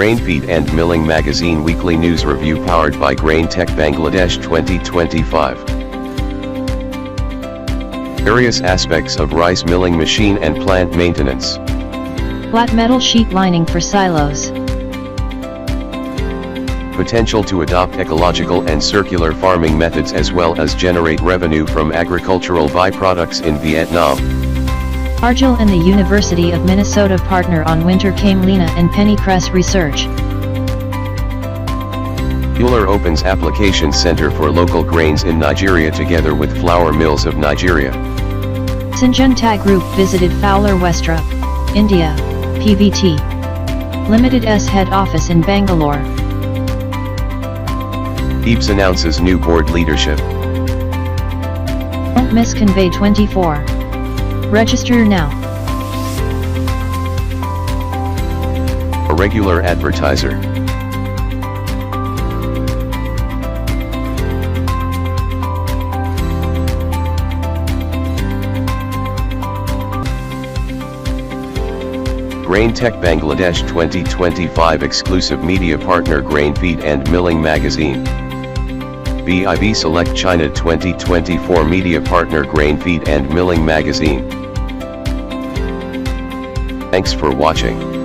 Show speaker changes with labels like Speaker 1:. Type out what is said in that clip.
Speaker 1: Grain Feed and Milling Magazine Weekly News Review powered by Grain Tech Bangladesh 2025. Various aspects of rice milling machine and plant maintenance.
Speaker 2: Flat metal sheet lining for silos.
Speaker 1: Potential to adopt ecological and circular farming methods as well as generate revenue from agricultural byproducts in Vietnam.
Speaker 2: Argil and the University of Minnesota partner on winter camelina and pennycress research.
Speaker 1: Euler opens application center for local grains in Nigeria together with flour mills of Nigeria.
Speaker 2: Syngenta Group visited Fowler Westra, India, PVT Limited's head office in Bangalore.
Speaker 1: EBS announces new board leadership.
Speaker 2: Don't miss Convey 24. Register now.
Speaker 1: A regular advertiser. Grain Tech Bangladesh 2025 exclusive media partner Grain Feed and Milling Magazine. BIB Select China 2024 media partner Grain Feed and Milling Magazine. Thanks for watching.